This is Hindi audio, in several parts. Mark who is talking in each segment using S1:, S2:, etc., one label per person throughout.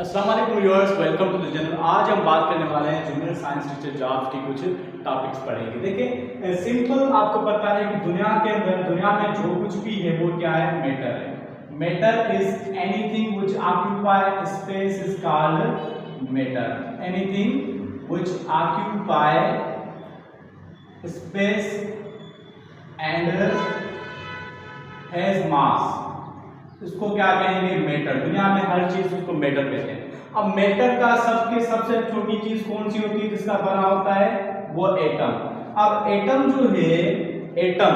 S1: अस्सलाम वालेकुम viewers, welcome to the channel. आज हम बात करने वाले हैं जूनियर साइंस टीचर जॉब्स की कुछ टॉपिक्स पढ़ेंगे। देखिए सिंपल आपको पता है कि दुनिया के अंदर दुनिया में जो कुछ भी है वो क्या है, मैटर है। Matter is anything which occupy space is called matter. Anything which occupy space and has मास, इसको क्या कहेंगे, मैटर। दुनिया में हर चीज उसको मैटर कहते हैं। अब मैटर का सबसे छोटी चीज कौन सी होती है जिसका बना होता है, वो एटम। अब एटम जो है, एटम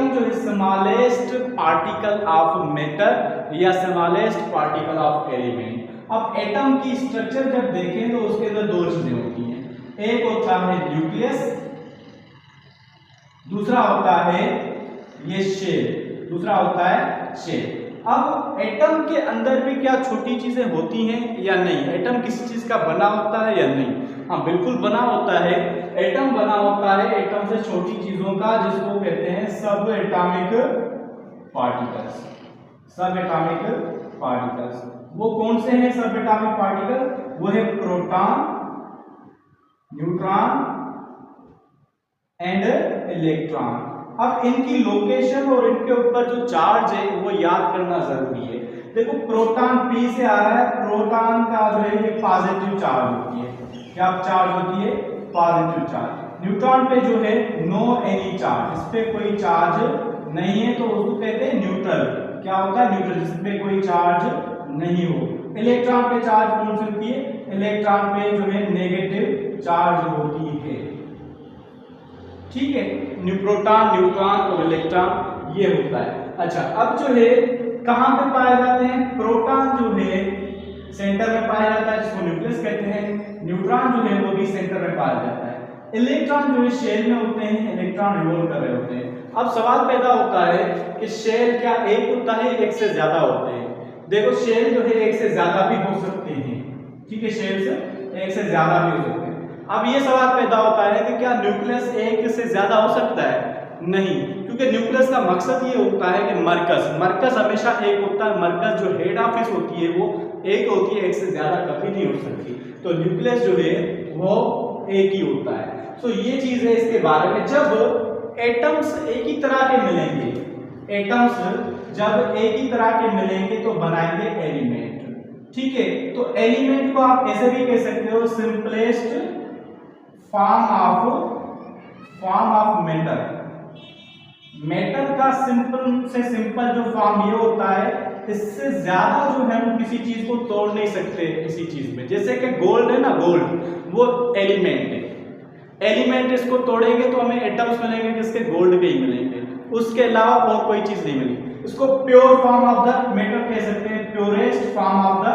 S1: जो है स्मॉलेस्ट पार्टिकल ऑफ मैटर या स्मॉलेस्ट पार्टिकल ऑफ एलिमेंट। अब एटम की स्ट्रक्चर जब देखें तो उसके अंदर दो चीजें होती हैं। एक होता है न्यूक्लियस, दूसरा होता है ये शेल, दूसरा होता है शेल। अब एटम के अंदर भी क्या छोटी चीजें होती हैं या नहीं? एटम किसी चीज का बना होता है या नहीं? हाँ, बिल्कुल बना होता है। एटम बना होता है एटम से छोटी चीजों का, जिसको कहते हैं सब एटॉमिक पार्टिकल्स। सब एटॉमिक पार्टिकल्स वो कौन से हैं सब एटॉमिक पार्टिकल? वो है प्रोटॉन, न्यूट्रॉन एंड इलेक्ट्रॉन। अब इनकी लोकेशन और इनके ऊपर जो चार्ज है वो याद करना जरूरी है। देखो प्रोटॉन पी से आ रहा है, प्रोटॉन का जो है ये पॉजिटिव चार्ज होती है। क्या चार्ज होती है? Positive charge. न्यूट्रॉन पे जो है नो एनी चार्ज, इस पे कोई चार्ज नहीं है, तो उसको कहते हैं न्यूट्रल। क्या होता है? न्यूट्रल, जिस पे कोई चार्ज नहीं हो। इलेक्ट्रॉन पे चार्ज कौन सी होती है? इलेक्ट्रॉन पे जो है नेगेटिव चार्ज होती है। ठीक है, प्रोटॉन, न्यूट्रॉन और इलेक्ट्रॉन ये होता है। अच्छा, अब जो है कहां पे पाए जाते हैं? प्रोटॉन जो है सेंटर में पाया जाता है, जिसको न्यूक्लियस कहते हैं। न्यूट्रॉन जो है वो भी सेंटर में पाया जाता है। इलेक्ट्रॉन जो है शेल में होते हैं, इलेक्ट्रॉन रिवॉल्व कर रहे होते हैं। अब सवाल पैदा होता है कि शेल क्या एक होता है, एक से ज्यादा होते हैं? देखो शेल जो है एक से ज्यादा भी हो सकते हैं। ठीक है, शेल से एक से ज्यादा भी हो सकते हैं। अब ये सवाल पैदा होता है कि क्या न्यूक्लियस एक से ज्यादा हो सकता है? नहीं, क्योंकि न्यूक्लियस का मकसद ये होता है कि मरकज हमेशा एक होता है। मरकज जो हेड ऑफिस होती है वो एक होती है, एक से ज्यादा कभी नहीं हो सकती। तो न्यूक्लियस जो है वो एक ही होता है। तो ये चीज है इसके बारे में। जब एटम्स एक ही तरह के मिलेंगे, एटम्स जब एक ही तरह के मिलेंगे तो बनाएंगे एलिमेंट। ठीक है, तो एलिमेंट को आप ऐसे भी कह सकते हो, simplest form of matter. Matter का सिंपल से सिंपल जो फॉर्म ये होता है, इससे ज्यादा जो है हम किसी चीज को तोड़ नहीं सकते किसी चीज में। जैसे कि गोल्ड है ना, गोल्ड वो एलिमेंट है। एलिमेंट इसको तोड़ेंगे तो हमें एटम्स मिलेंगे, जिसके गोल्ड के ही मिलेंगे, उसके अलावा और कोई चीज नहीं मिली। इसको pure form of the matter कह सकते हैं, purest form of the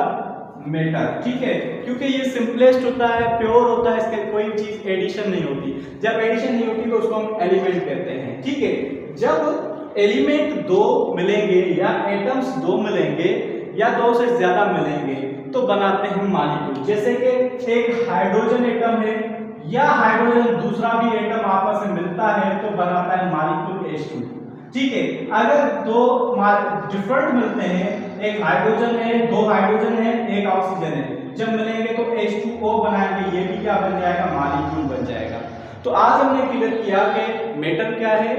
S1: matter. ठीक है, क्योंकि ये सिंपलेस्ट होता है, प्योर होता है, इसके कोई चीज एडिशन नहीं होती। जब एडिशन नहीं होती तो उसको हम एलिमेंट कहते हैं। ठीक है, जब एलिमेंट दो मिलेंगे या एटम्स दो मिलेंगे या दो से ज्यादा मिलेंगे तो बनाते हैं मॉलिक्यूल। जैसे कि एक हाइड्रोजन एटम है या हाइड्रोजन दूसरा भी एटम आपस में मिलता है तो बनाता है मॉलिक्यूल H2। ठीक है, अगर दो डिफरेंट मिलते हैं, एक हाइड्रोजन है, दो हाइड्रोजन है, एक ऑक्सीजन है, जब मिलेंगे तो H2O बनाएंगे, ये भी क्या बन जाएगा, मॉलिक्यूल बन जाएगा। तो आज हमने क्लियर किया कि मैटर क्या है,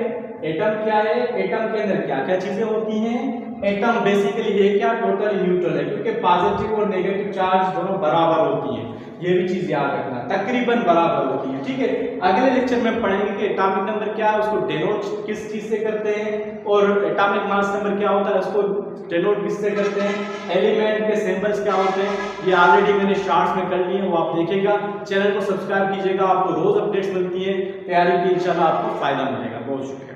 S1: एटम क्या है, एटम के अंदर क्या क्या चीजें होती हैं। एटम बेसिकली ये क्या, टोटली न्यूट्रल है, क्योंकि पॉजिटिव और नेगेटिव चार्ज दोनों बराबर होती हैं। ये भी चीज याद रखना, तकरीबन बराबर होती है। ठीक है, अगले लेक्चर में पढ़ेंगे कि एटॉमिक नंबर क्या है, उसको डिनोट किस चीज से करते हैं, और एटॉमिक मास नंबर क्या होता है, उसको डिनोट किससे करते हैं, एलिमेंट के सिंबल्स क्या होते हैं। ये ऑलरेडी मैंने शॉर्ट्स में कर लिए हैं, वो आप देखिएगा। चैनल को सब्सक्राइब कीजिएगा, आपको रोज अपडेट्स मिलती है तैयारी की, इंशाल्लाह आपको फायदा मिलेगा। बहुत शुक्रिया।